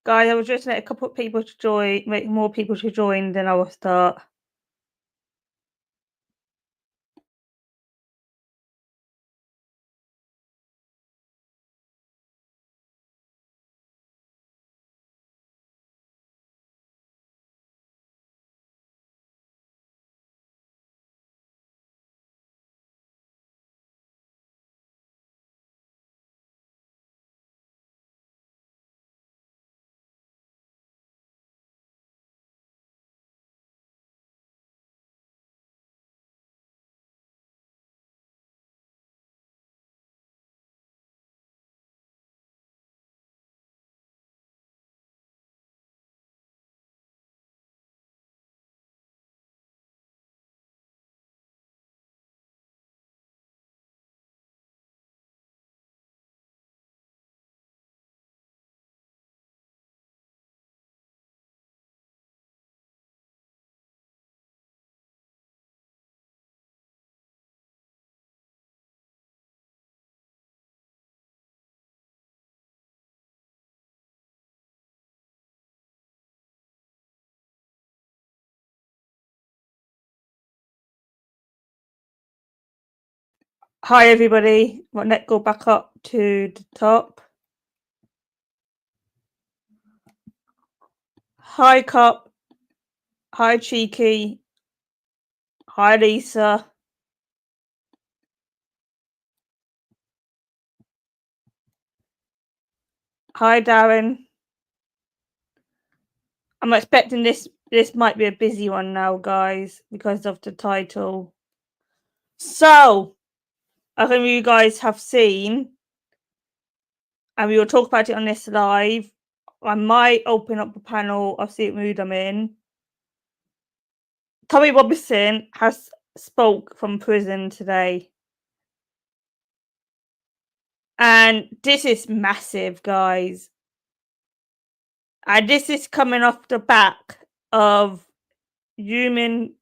Guys, I was just let a couple of people to join, make more people to join, then I will start. Hi, everybody. Let's go back up to the top. Hi, Cop. Hi, Cheeky. Hi, Lisa. Hi, Darren. I'm expecting this might be a busy one now, guys, because of the title. So, I think you guys have seen, and we will talk about it on this live. I might open up a panel. I'll see what mood I'm in. Tommy Robinson has spoke from prison today. And this is massive, guys. And this is coming off the back of human.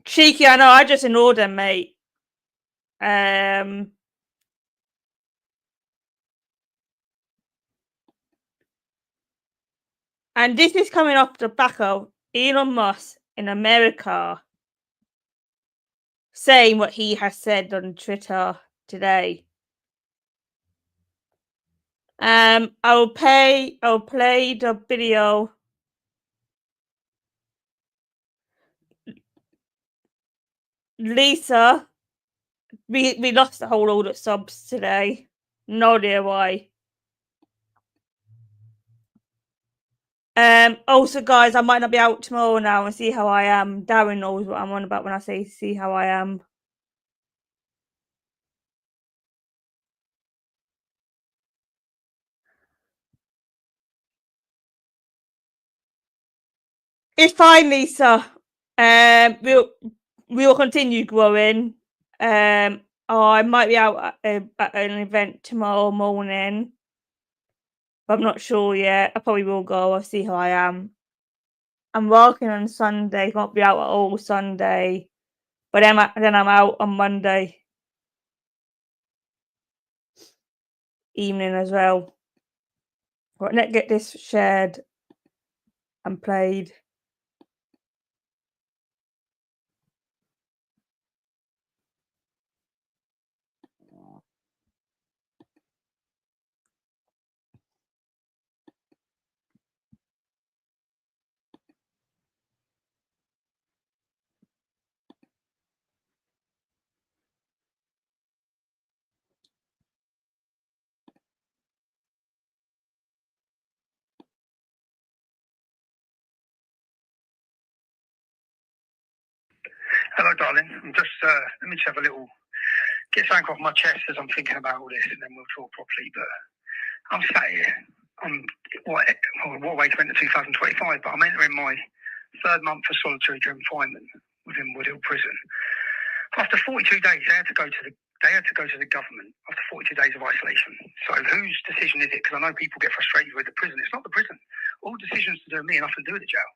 Cheeky, I know, I just ignored them, mate. And this is coming off the back of Elon Musk in America saying what he has said on Twitter today. I'll play the video. Lisa, we lost a whole load of subs today. No idea why. Also, guys, I might not be out tomorrow now and see how I am. Darren knows what I'm on about when I say see how I am. It's fine, Lisa. We'll continue growing. I might be out at an event tomorrow morning, but I'm not sure yet. I probably will go. I'll see how I am. I'm working on Sunday. Can't be out at all Sunday, but then I'm out on Monday evening as well. Right, let's get this shared and played. Hello, darling. I'm just let me just have a little get something off my chest as I'm thinking about all this, and then we'll talk properly. But I'm sat here. I'm what way to enter 2025? But I'm entering my third month of solitary confinement within Woodhill Prison. After 42 days, they had to go to the government after 42 days of isolation. So whose decision is it? Because I know people get frustrated with the prison. It's not the prison. All decisions to do with me, nothing to do with the jail.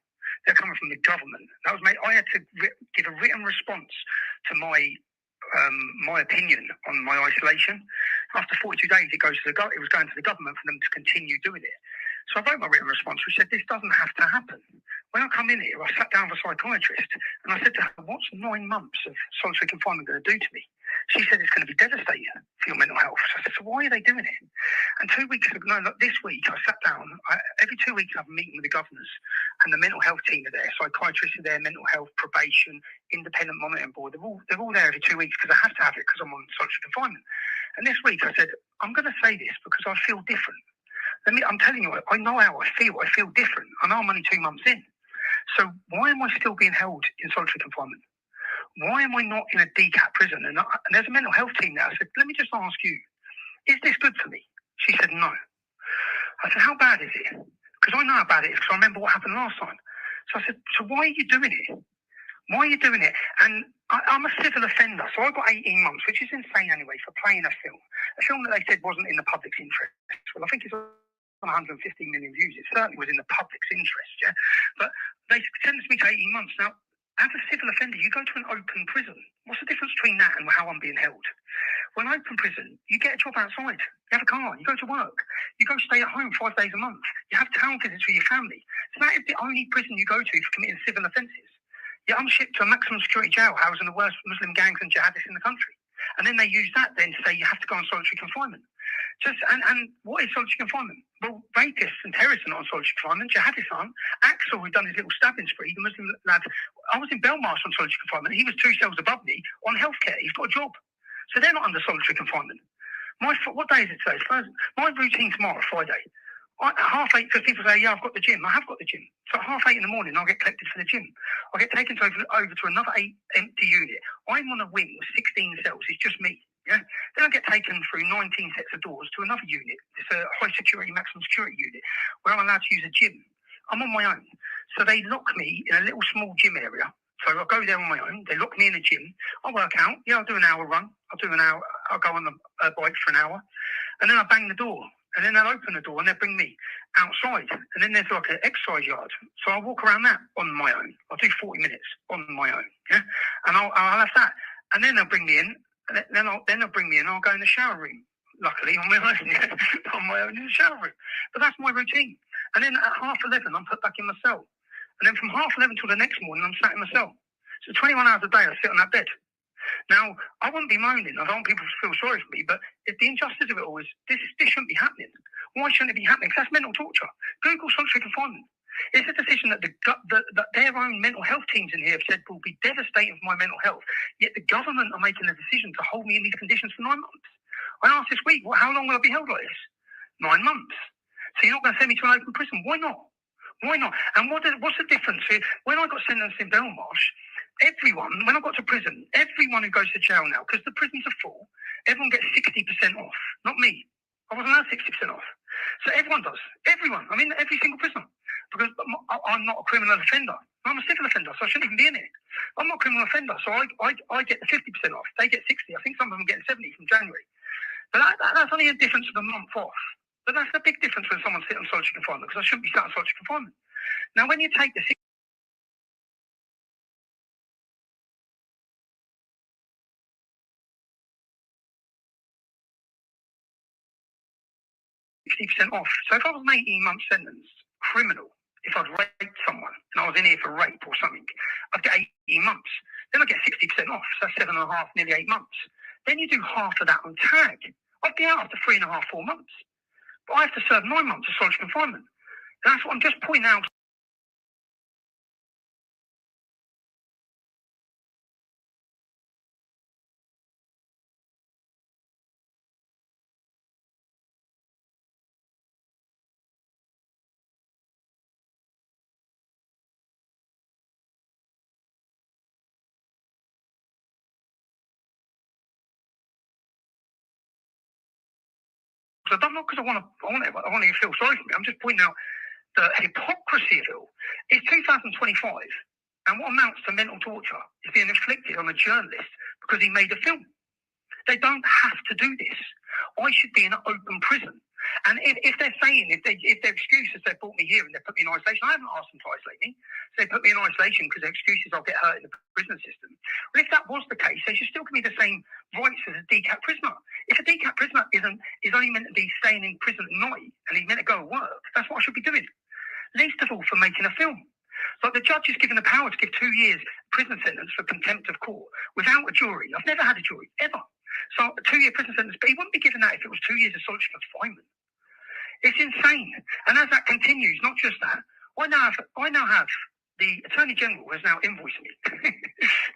They're coming from the government. That was made. I had to give a written response to my my opinion on my isolation. After 42 days, it was going to the government for them to continue doing it. So I wrote my written response, which said, this doesn't have to happen. When I come in here, I sat down with a psychiatrist and I said to her, what's 9 months of solitary confinement going to do to me? She said it's going to be devastating for your mental health. So I said, so why are they doing it? And 2 weeks ago, this week, I sat down. Every 2 weeks, I have a meeting with the governors and the mental health team are there. Psychiatrists are there, mental health, probation, independent monitoring board. They're all there every 2 weeks because I have to have it because I'm on solitary confinement. And this week, I said, I'm going to say this because I feel different. I'm telling you, I know how I feel. I feel different. I know I'm only 2 months in. So why am I still being held in solitary confinement? Why am I not in a DCAT prison? And there's a mental health team there. I said, let me just ask you, is this good for me? She said, no. I said, how bad is it? Because I know how bad it is because I remember what happened last time. So I said, so why are you doing it? Why are you doing it? And I'm a civil offender, so I got 18 months, which is insane anyway, for playing a film that they said wasn't in the public's interest. Well, I think it's on 150 million views. It certainly was in the public's interest, yeah? But they sentenced me to 18 months. Now, as a civil offender, you go to an open prison. What's the difference between that and how I'm being held? Well, an open prison, you get a job outside. You have a car. You go to work. You go stay at home 5 days a month. You have town visits with your family. So that is the only prison you go to for committing civil offences. Yeah, I'm shipped to a maximum security jail housing the worst Muslim gangs and jihadists in the country. And then they use that then to say you have to go on solitary confinement. And what is solitary confinement? Well, rapists and terrorists are not on solitary confinement. Jihadists aren't. Axel, who done his little stabbing spree, the Muslim lad, I was in Belmarsh on solitary confinement. He was 2 cells above me on healthcare. He's got a job. So they're not under solitary confinement. What day is it today? It's Thursday. My routine tomorrow, Friday. At 8:30, because people say, yeah, I've got the gym. I have got the gym. So at 8:30 in the morning, I'll get collected for the gym. I'll get taken over to another 8 empty unit. I'm on a wing with 16 cells. It's just me. Yeah. Then I get taken through 19 sets of doors to another unit. It's a high security, maximum security unit where I'm allowed to use a gym. I'm on my own. So they lock me in a little small gym area. So I'll go there on my own. They lock me in a gym. I'll work out. Yeah, I'll do an hour run. I'll go on the bike for an hour. And then I bang the door. And then they'll open the door and they'll bring me outside. And then there's like an exercise yard. So I'll walk around that on my own. I'll do 40 minutes on my own. Yeah. And I'll have that. And then they'll bring me in. And then they'll bring me in. I'll go in the shower room. Luckily, on my own. Yeah. On my own in the shower room. But that's my routine. And then at 11:30, I'm put back in my cell. And then from 11:30 till the next morning, I'm sat in my cell. So 21 hours a day, I sit on that bed. Now, I wouldn't be moaning. I don't want people to feel sorry for me, but if the injustice of it all is, this shouldn't be happening. Why shouldn't it be happening? Because that's mental torture. Google solitary confinement. It's a decision that that their own mental health teams in here have said will be devastating for my mental health. Yet the government are making a decision to hold me in these conditions for 9 months. I asked this week, well, how long will I be held like this? 9 months. So you're not going to send me to an open prison? Why not? Why not? And what's the difference? When I got sentenced in Belmarsh, when I got to prison, everyone who goes to jail now, because the prisons are full, everyone gets 60% off. Not me. I wasn't allowed 60% off. So everyone does. Everyone. I'm in every single prison. Because I'm not a criminal offender. I'm a civil offender, so I shouldn't even be in it. I'm not a criminal offender, so I get the 50% off. They get 60. I think some of them get 70 from January. But that's only a difference of a month off. But that's a big difference when someone's sitting on solitary confinement, because I shouldn't be sat on solitary confinement. Now, when you take the 60% off. So if I was an 18-month sentence, criminal, if I'd raped someone and I was in here for rape or something, I'd get 18 months. Then I'd get 60% off. So that's 7.5, nearly 8 months. Then you do half of that on tag. I'd be out after 3.5, 4 months. But I have to serve 9 months of solitary confinement. And that's what I'm just pointing out. 'Cause I don't know, because I want to feel sorry for me. I'm just pointing out the hypocrisy of it all. It's 2025, and what amounts to mental torture is being inflicted on a journalist because he made a film. They don't have to do this. I should be in an open prison. And if they're saying, if their excuse is they brought me here and they put me in isolation, I haven't asked them to isolate me. So they put me in isolation because their excuse is I'll get hurt in the prison system. Well, if that was the case, they should still give me the same rights as a DCAT prisoner. If a DCAT prisoner is only meant to be staying in prison at night and he's meant to go to work, that's what I should be doing. Least of all for making a film. Like the judge is given the power to give 2 years prison sentence for contempt of court without a jury. I've never had a jury, ever. So a 2-year prison sentence, but he wouldn't be given that if it was 2 years of solitary confinement. It's insane. And as that continues, not just that, I now have the Attorney General has now invoiced me.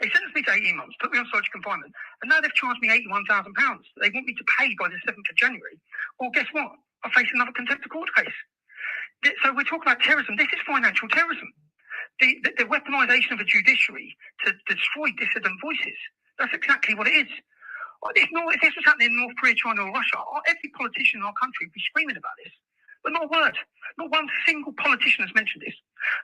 They sentenced me to 18 months, put me on solitary confinement, and now they've charged me £81,000. They want me to pay by the 7th of January. Well, guess what? I face another contempt of court case. So we're talking about terrorism. This is financial terrorism. The weaponisation of a judiciary to destroy dissident voices. That's exactly what it is. If this was happening in North Korea, China or Russia, every politician in our country would be screaming about this. But not a word. Not one single politician has mentioned this.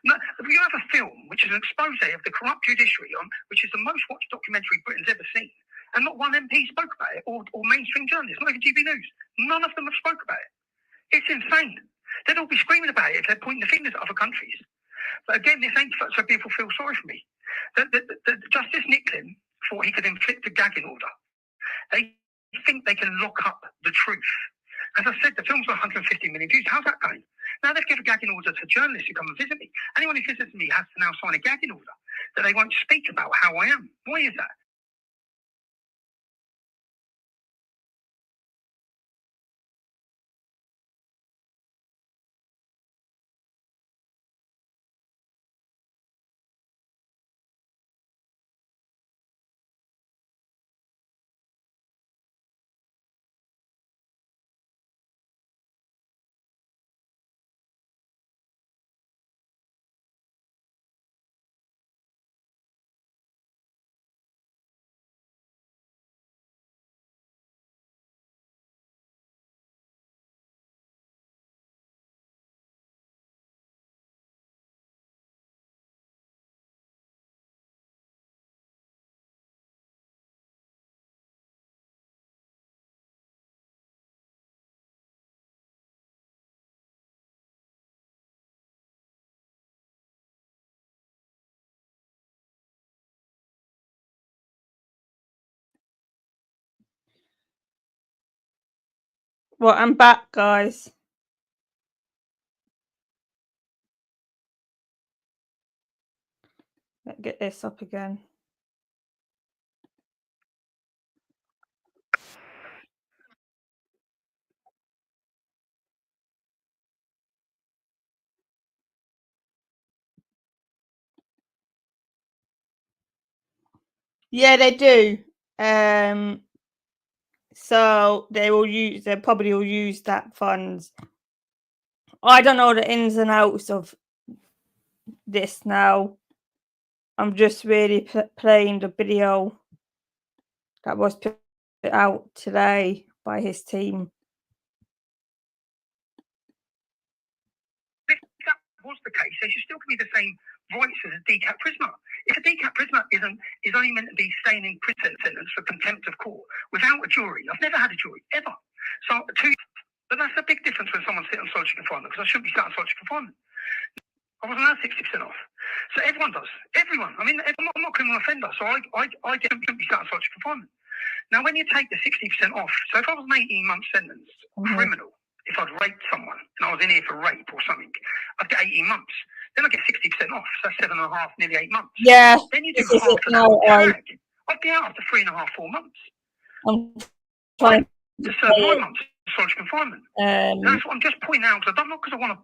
No, if you have a film which is an expose of the corrupt judiciary, which is the most watched documentary Britain's ever seen, and not one MP spoke about it, or mainstream journalists, not even GB News, none of them have spoke about it. It's insane. They'd all be screaming about it if they're pointing the fingers at other countries. But again, this ain't so people feel sorry for me. Justice Nicklin thought he could inflict a gagging order. They think they can lock up the truth. As I said, the film's got 150 million views. How's that going? Now they've given a gagging order to journalists who come and visit me. Anyone who visits me has to now sign a gagging order that they won't speak about how I am. Why is that? Well, I'm back, guys. Let's get this up again. Yeah, they do. So they probably will use that funds. I don't know the ins and outs of this now. I'm just really playing the video that was put out today by his team. If that was the case, they should still give me the same rights as a DCAT prisoner. If a DCAT prisoner is only meant to be staying in prison sentence for contempt of court without a jury, I've never had a jury, ever. So but that's a big difference when someone's sitting on solitary confinement, because I shouldn't be sat on solitary confinement. I wasn't allowed 60% off. So everyone does. Everyone. I mean, I'm not a criminal offender, so I shouldn't be sat on solitary confinement. Now, when you take the 60% off, so if I was an 18-month sentence, criminal, if I'd raped someone and I was in here for rape or something, I'd get 18 months. Then I get 60% off, so that's 7.5, nearly 8 months. Yeah. Then you do half of that tag. I'd be out after 3.5, 4 months. I'm trying to serve 9 months solitary confinement. That's what I'm just pointing out, because I don't know, because I want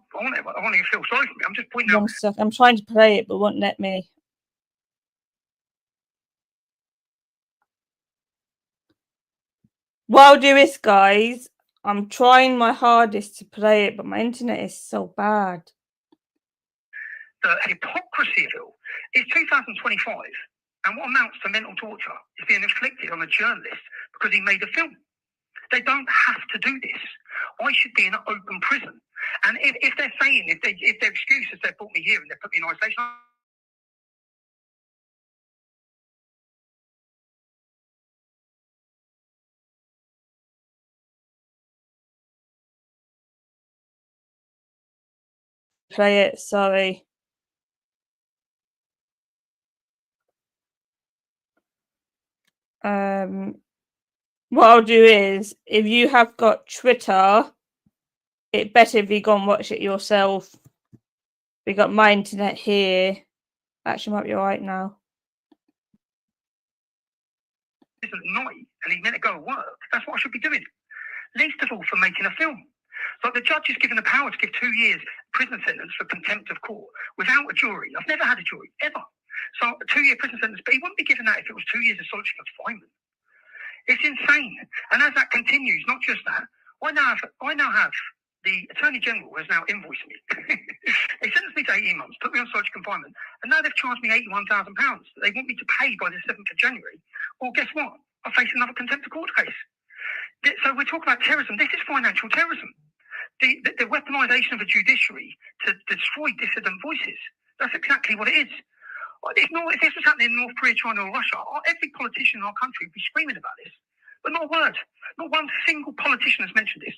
to feel sorry for me. I'm just pointing out. I'm trying to play it, but it won't let me. While I do this, guys, I'm trying my hardest to play it, but my internet is so bad. The hypocrisy of it all is 2025, and what amounts to mental torture is being inflicted on a journalist because he made a film. They don't have to do this. I should be in an open prison. And if they're saying, if their excuse is they brought me here and they put me in isolation, play it, sorry. What I'll do is, if you have got Twitter, it better if you go and watch it yourself. We got my internet here. Actually, might be alright now. This is night, and he's meant to go to work. That's what I should be doing. Least of all for making a film. Like the judge is given the power to give 2 years prison sentence for contempt of court without a jury. I've never had a jury, ever. So a 2-year prison sentence, but he wouldn't be given that if it was 2 years of solitary confinement. It's insane. And as that continues, not just that, I now have the Attorney General has now invoiced me. They sentenced me to 18 months, put me on solitary confinement, and now they've charged me £81,000 that they want me to pay by the 7th of January. Well, guess what? I face another contempt of court case. So we're talking about terrorism. This is financial terrorism. The weaponisation of the judiciary to destroy dissident voices. That's exactly what it is. If this was happening in North Korea, China or Russia, every politician in our country would be screaming about this. But not a word. Not one single politician has mentioned this.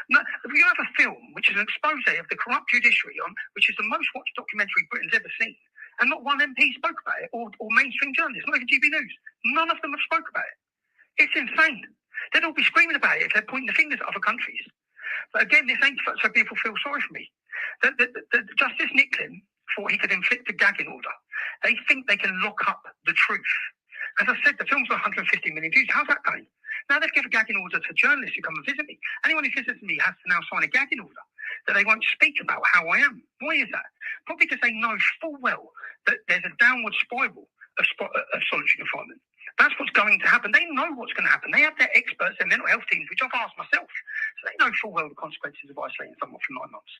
No, if you have a film which is an expose of the corrupt judiciary, which is the most watched documentary Britain's ever seen, and not one MP spoke about it, or mainstream journalists, not even GB News, none of them have spoke about it. It's insane. They'd all be screaming about it if they're pointing the fingers at other countries. But again, this ain't so people feel sorry for me. The Justice Nicklin thought he could inflict a gagging order. They think they can lock up the truth. As I said, the film's got 150 million views. How's that going? Now they've given a gagging order to journalists who come and visit me. Anyone who visits me has to now sign a gagging order that they won't speak about how I am. Why is that? Probably because they know full well that there's a downward spiral of solitary confinement. That's what's going to happen. They know what's going to happen. They have their experts and mental health teams, which I've asked myself. So they know full well the consequences of isolating someone for 9 months.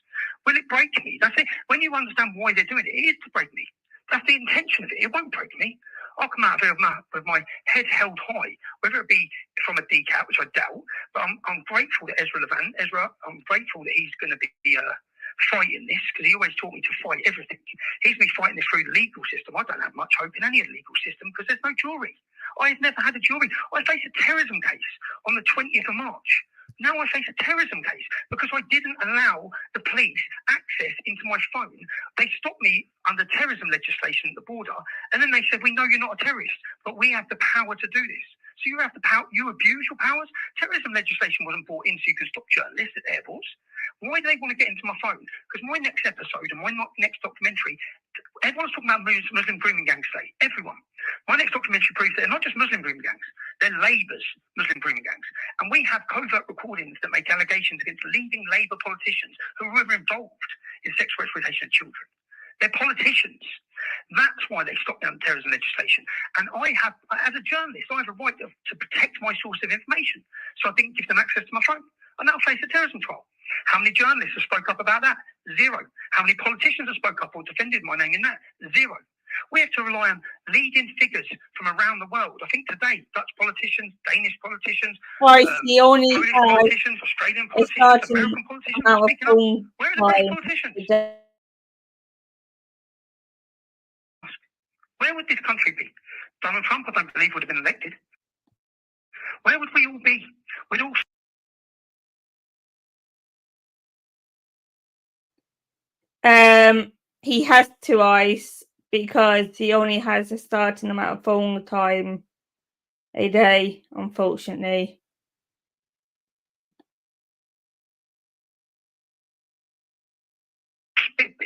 Will it break me? That's it. When you understand why they're doing it, it is to break me. That's the intention of it. It won't break me. I'll come out of here with my head held high, whether it be from a DCAT, which I doubt, but I'm grateful that I'm grateful that he's going to be fighting this, because he always taught me to fight everything. He's been fighting this through the legal system. I don't have much hope in any of the legal system because there's no jury. I've never had a jury. I faced a terrorism case on the 20th of March. Now I face a terrorism case because I didn't allow the police access into my phone. They stopped me under terrorism legislation at the border, and then they said, "We know you're not a terrorist, but we have the power to do this." So you have the power, you abuse your powers. Terrorism legislation wasn't brought in so you could stop journalists at airports. Why do they want to get into my phone? Because my next episode and my next documentary, everyone's talking about Muslim grooming gangs today. Everyone. My next documentary proves that they're not just Muslim grooming gangs, they're Labour's Muslim grooming gangs. And we have covert recordings that make allegations against leading Labour politicians who were involved in sexual exploitation of children. They're politicians. That's why they stopped down terrorism legislation. And I have, as a journalist, I have a right to protect my source of information. So I didn't give them access to my phone. I now face a terrorism trial. How many journalists have spoke up about that? Zero. How many politicians have spoke up or defended my name in that? Zero. We have to rely on leading figures from around the world. I think today, Dutch politicians, Danish politicians, Polish politicians, Australian politicians, American politicians are speaking up. Where are the British politicians? Where would this country be? Donald Trump, I don't believe, would have been elected. Where would we all be? We'd all... He has to ice because he only has a certain amount of phone time a day, unfortunately.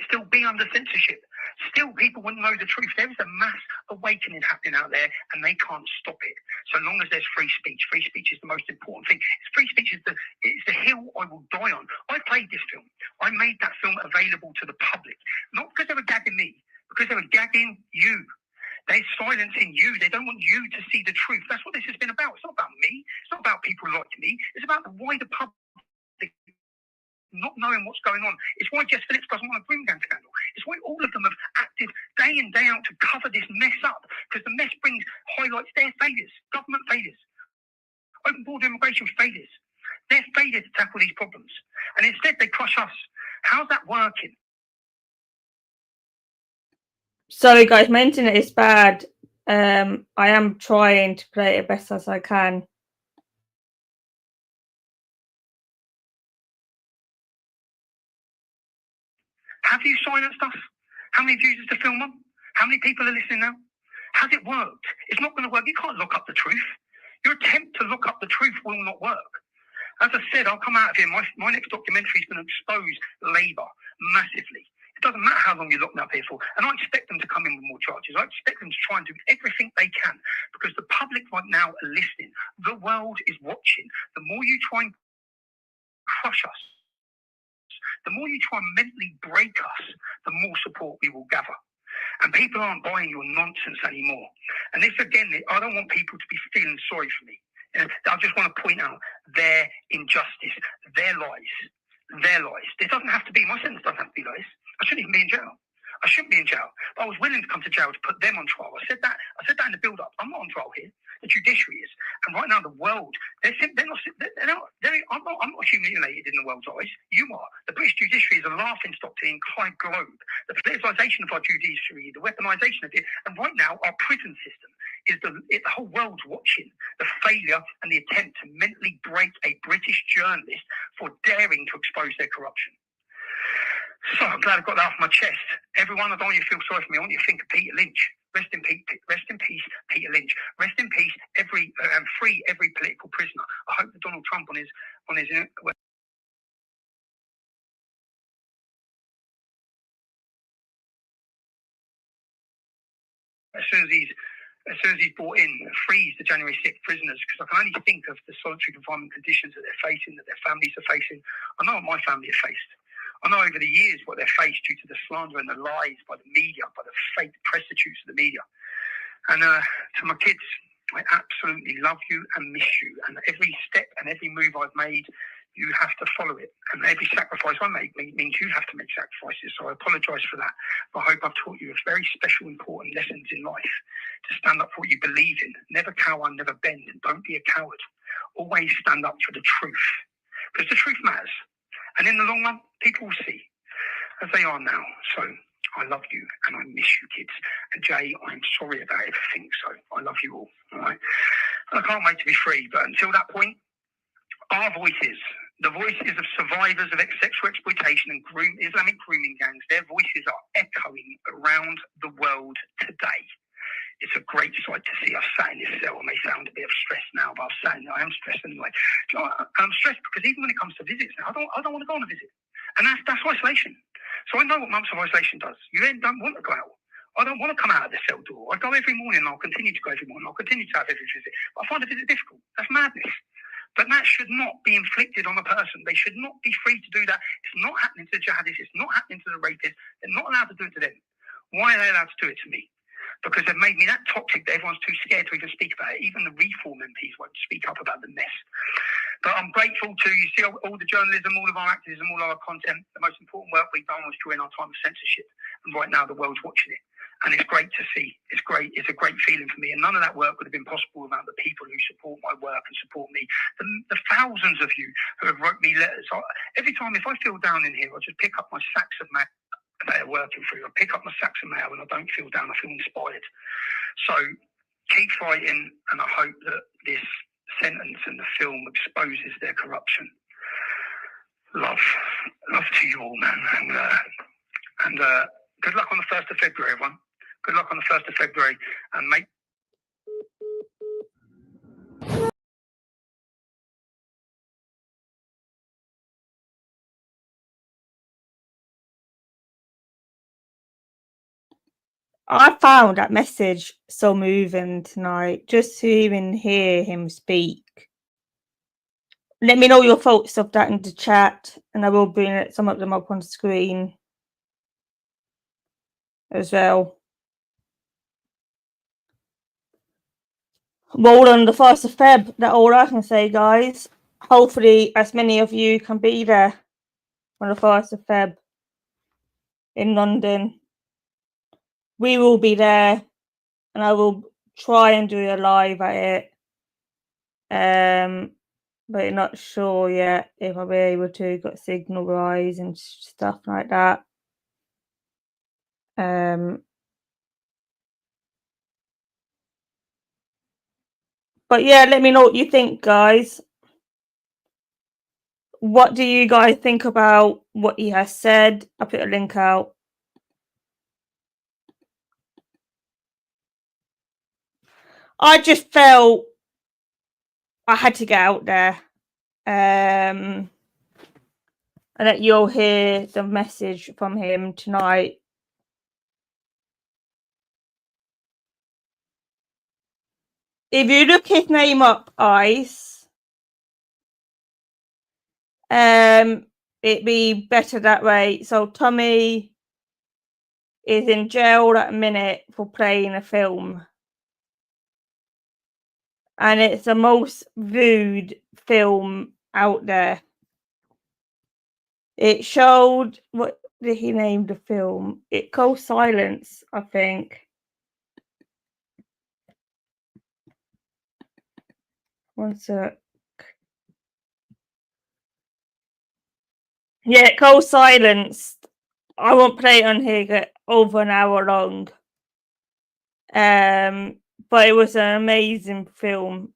Still be under censorship. Still, people wouldn't know the truth. There is a mass awakening happening out there, and they can't stop it. So long as there's free speech. Free speech is the most important thing. Free speech is the hill I will die on. I played this film. I made that film available to the public, not because they were gagging me, because they were gagging you. They're silencing you. They don't want you to see the truth. That's what this has been about. It's not about me. It's not about people like me. It's about the wider public not knowing what's going on. It's why Jess Phillips doesn't want a groom gang scandal. It's why all of them have acted day in, day out to cover this mess up, because the mess highlights their failures, government failures, open border immigration failures, their failure to tackle these problems. And instead they crush us. How's that working? Sorry guys, my internet is bad. I am trying to play it best as I can. Have you silenced us? How many views is the film on? How many people are listening now? Has it worked? It's not going to work. You can't lock up the truth. Your attempt to lock up the truth will not work. As I said, I'll come out of here. My next documentary is going to expose Labour massively. It doesn't matter how long you lock me up here for. And I expect them to come in with more charges. I expect them to try and do everything they can because the public right now are listening. The world is watching. The more you try and crush us, the more you try and mentally break us, the more support we will gather. And people aren't buying your nonsense anymore. And this, again, I don't want people to be feeling sorry for me. I just want to point out their injustice, their lies. It doesn't have to be, my sentence doesn't have to be lies. I shouldn't even be in jail. I shouldn't be in jail. But I was willing to come to jail to put them on trial. I said that in the build-up. I'm not on trial here. The judiciary is. And right now, the world, I'm not humiliated in the world's eyes. You are. The British judiciary is a laughing stock to the entire globe. The politicisation of our judiciary, the weaponisation of it, and right now, our prison system is the whole world's watching the failure and the attempt to mentally break a British journalist for daring to expose their corruption. So I'm glad I got that off my chest. Everyone, I don't want you to feel sorry for me. I want you to think of Peter Lynch. Rest in peace, Peter Lynch. Rest in peace, free every political prisoner. I hope that Donald Trump on his as soon as he's brought in, frees the January 6th prisoners, because I can only think of the solitary confinement conditions that they're facing, that their families are facing. I know what my family have faced. I know over the years what they're faced due to the slander and the lies by the media, by the fake prostitutes of the media. And to my kids, I absolutely love you and miss you. And every step and every move I've made, you have to follow it. And every sacrifice I make means you have to make sacrifices. So I apologise for that. But I hope I've taught you a very special, important lessons in life. To stand up for what you believe in. Never cower, never bend. And don't be a coward. Always stand up for the truth. Because the truth matters. And in the long run, people will see, as they are now. So I love you and I miss you, kids. And Jay, I'm sorry about everything. So I love you all right? And I can't wait to be free. But until that point, our voices, the voices of survivors of sexual exploitation and Islamic grooming gangs, their voices are echoing around the world today. It's a great sight to see us sat in this cell. I may sound a bit of stress now, but I am stressed anyway. I'm stressed because even when it comes to visits now, I don't want to go on a visit. And that's isolation. So I know what months of isolation does. You then don't want to go out. I don't want to come out of the cell door. I go every morning and I'll continue to go every morning. I'll continue to have every visit. But I find a visit difficult. That's madness. But that should not be inflicted on a person. They should not be free to do that. It's not happening to the jihadists. It's not happening to the rapists. They're not allowed to do it to them. Why are they allowed to do it to me? Because they've made me that toxic that everyone's too scared to even speak about it. Even the Reform MPs won't speak up about the mess. But I'm grateful to, you see, all the journalism, all of our activism, all of our content. The most important work we've done was during our time of censorship. And right now the world's watching it. And it's great to see. It's great. It's a great feeling for me. And none of that work would have been possible without the people who support my work and support me. The thousands of you who have wrote me letters. Every time, if I feel down in here, I'll just pick up my sacks of mail that are working through. I pick up my sacks of mail and I don't feel down. I feel inspired. So keep fighting, and I hope that this sentence and the film exposes their corruption. Love to you all, man. And good luck on the 1st of February, everyone. Good luck on the 1st of February, and make. I found that message so moving tonight, just to even hear him speak. Let me know your thoughts of that in the chat, and I will bring some of them up on screen as well. Roll on the 1st of Feb, that's all I can say, guys. Hopefully, as many of you can be there on the 1st of Feb in London. We will be there, and I will try and do a live at it. But not sure yet if I'll be able to. Got signal rise and stuff like that. But yeah, let me know what you think, guys. what do you guys think about what he has said? I'll put a link out. I just felt I had to get out there. And that you'll hear the message from him tonight. If you look his name up, Ice, it'd be better that way. So Tommy is in jail at a minute for playing a film. And it's the most viewed film out there. It showed, what did he name the film? It called Silence, I think. One sec. Yeah, it called Silence. I won't play it on here, get over an hour long. But it was an amazing film.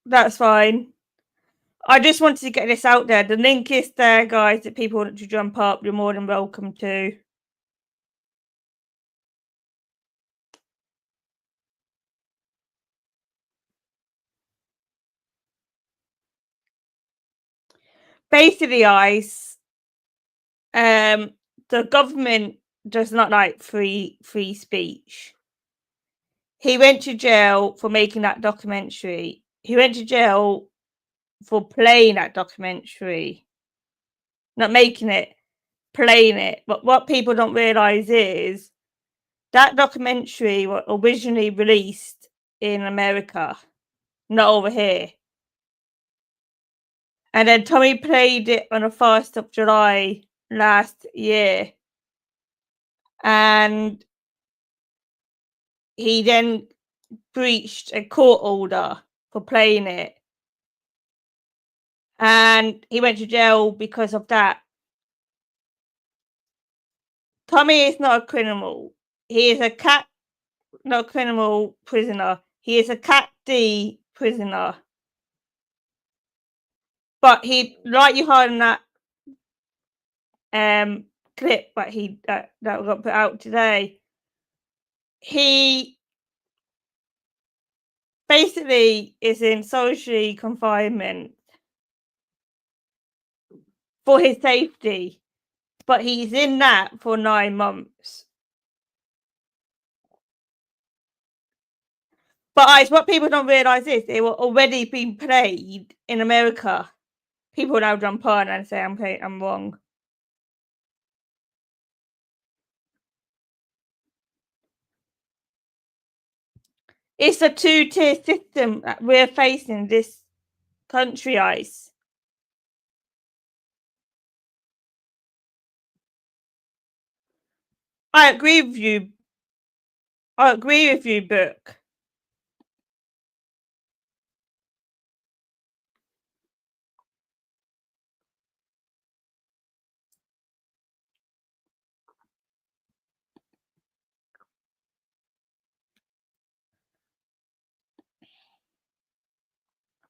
That's fine. I just wanted to get this out there. The link is there, guys, if people want to jump up, you're more than welcome to. Basically, Ice, the government does not like free speech. He went to jail for making that documentary. He went to jail for playing that documentary. Not making it, playing it. But what people don't realise is that documentary was originally released in America, not over here. And then Tommy played it on the 1st of July last year. And he then breached a court order for playing it. And he went to jail because of that. Tommy is not a criminal. He is a not a criminal prisoner. He is a Cat D prisoner. But he, like you heard in that clip that got put out today, he basically is in solitary confinement for his safety, but he's in that for 9 months. But what people don't realise is they were already being played in America. People now jump on and say I'm wrong. It's a 2-tier system that we're facing this country, Ice. I agree with you. Book.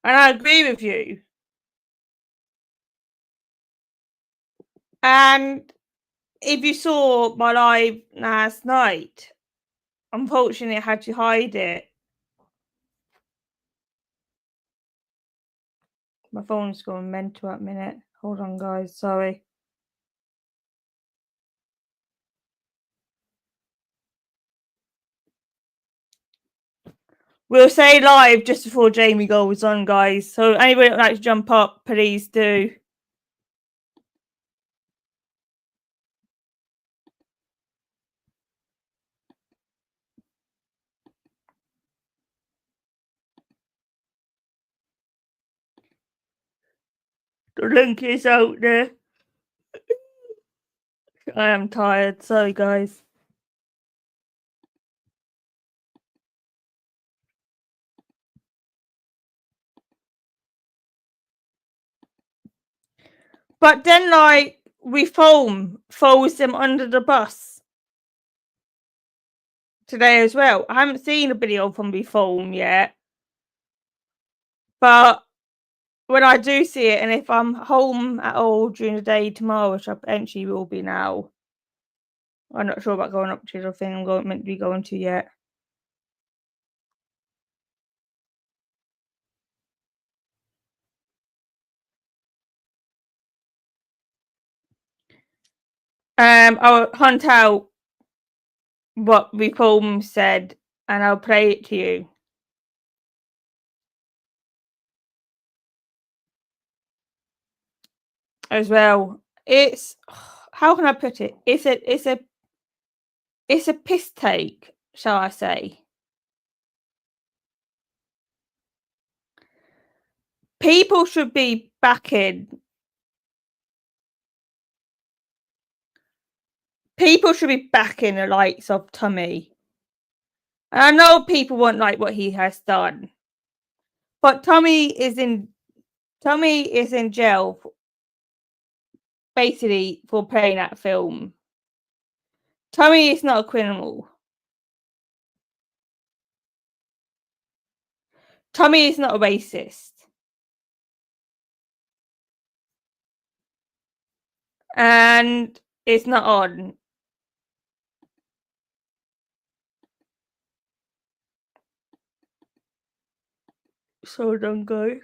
And I agree with you. And if you saw my live last night, unfortunately I had to hide it. My phone's going mental at a minute. Hold on, guys. Sorry. We'll say live just before Jamie goes on, guys. So anybody would like to jump up, please do. The link is out there. I am tired. Sorry, guys. But then, like, throws them under the bus today as well. I haven't seen a video from Reform yet. But when I do see it, and if I'm home at all during the day tomorrow, which I potentially will be now, I'm not sure about going up to the thing meant to be going to yet. I'll hunt out what the poem said, and I'll play it to you. As well. It's how can I put it? It's a piss take, shall I say. People should be backing the likes of Tommy. And I know people won't like what he has done. But Tommy is in jail basically for playing that film. Tommy is not a criminal. Tommy is not a racist. And it's not on. So don't go.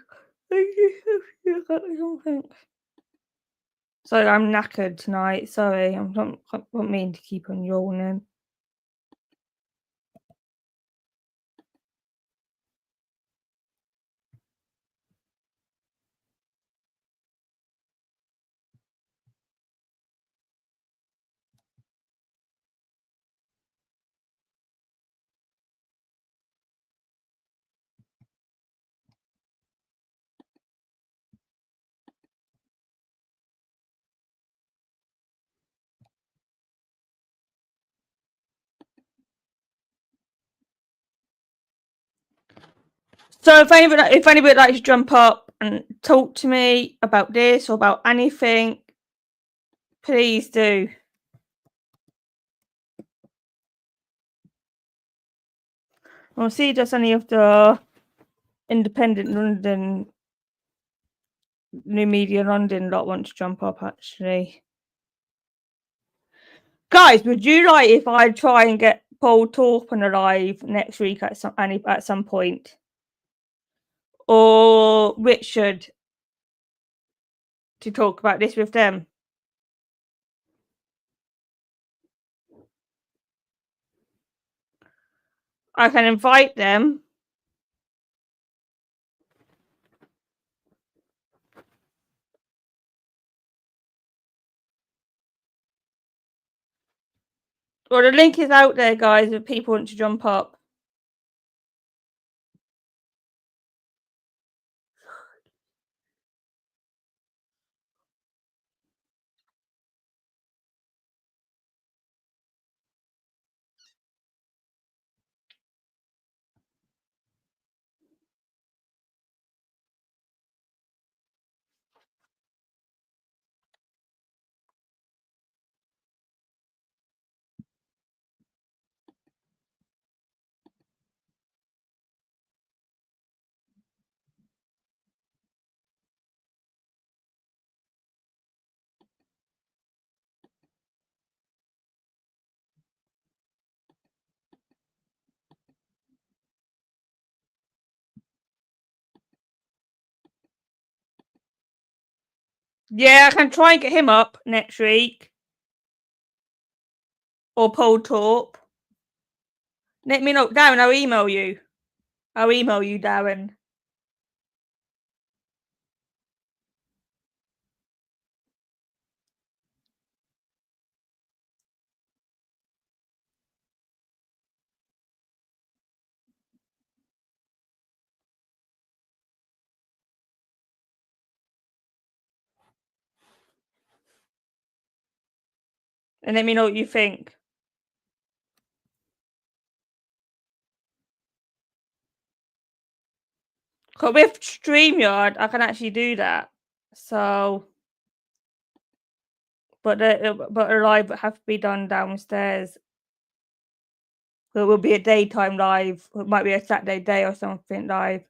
Sorry, I'm knackered tonight. Sorry, I don't mean to keep on yawning. So if anybody would like to jump up and talk to me about this or about anything, please do. We'll see does any of the independent London, New Media London lot want to jump up actually. Guys, would you like if I try and get Paul Torpen alive next week at some point? Or Richard to talk about this with them? I can invite them. Well, the link is out there, guys, if people want to jump up. Yeah, I can try and get him up next week. Or Paul Torp. Let me know. Darren, I'll email you. Darren. And let me know what you think. Because with StreamYard, I can actually do that. So, but a live have to be done downstairs. So it will be a daytime live. It might be a Saturday day or something live.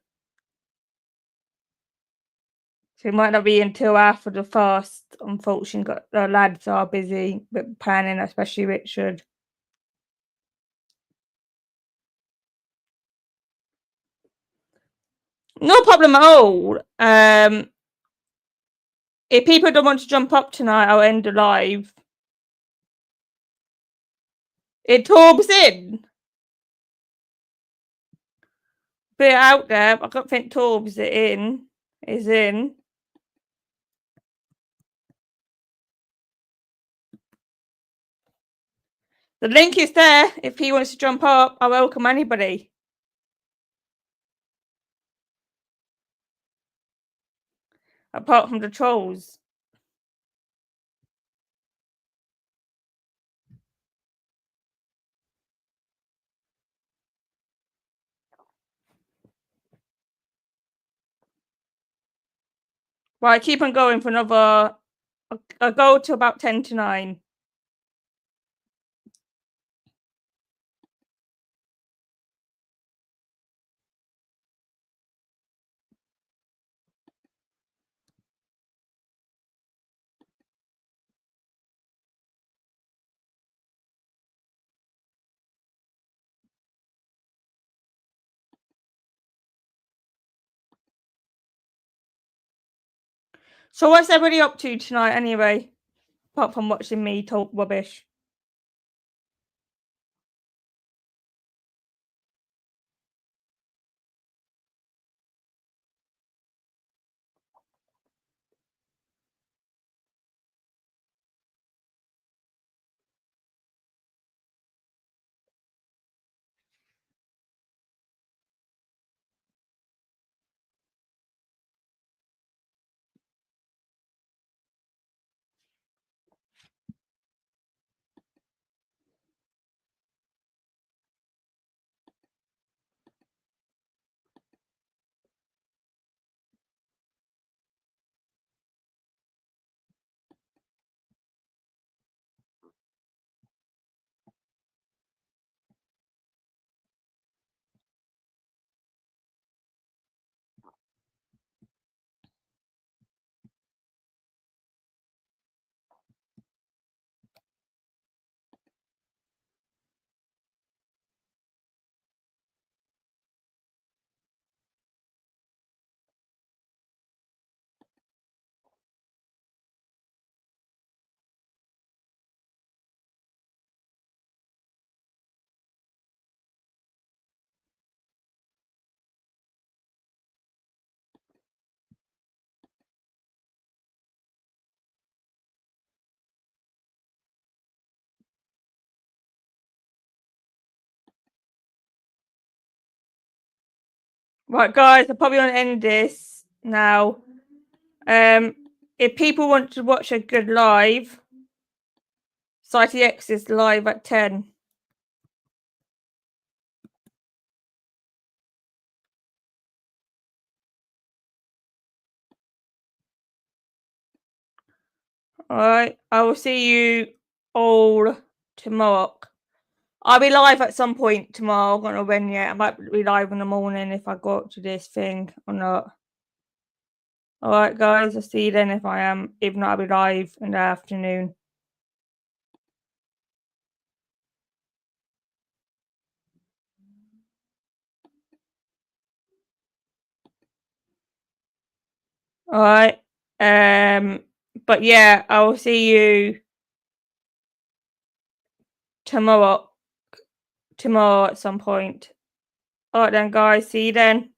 So it might not be until after the fast. Unfortunately, the lads are busy with planning, especially Richard. No problem at all. If people don't want to jump up tonight, I'll end the live. It Torb's in. Put it out there. I don't think Torb's is in. The link is there. If he wants to jump up, I welcome anybody. Apart from the trolls. Right, keep on going for another. I'll go to about 10 to 9. So what's everybody up to tonight anyway? Apart from watching me talk rubbish. Right, guys, I probably want to end this now. If people want to watch a good live, CityX is live at 10. All right, I will see you all tomorrow. I'll be live at some point tomorrow. I don't know when yet. I might be live in the morning if I go up to this thing or not. All right, guys, I'll see you then if I am. If not, I'll be live in the afternoon. All right. But yeah, I will see you tomorrow at some point. All right then, guys. See you then.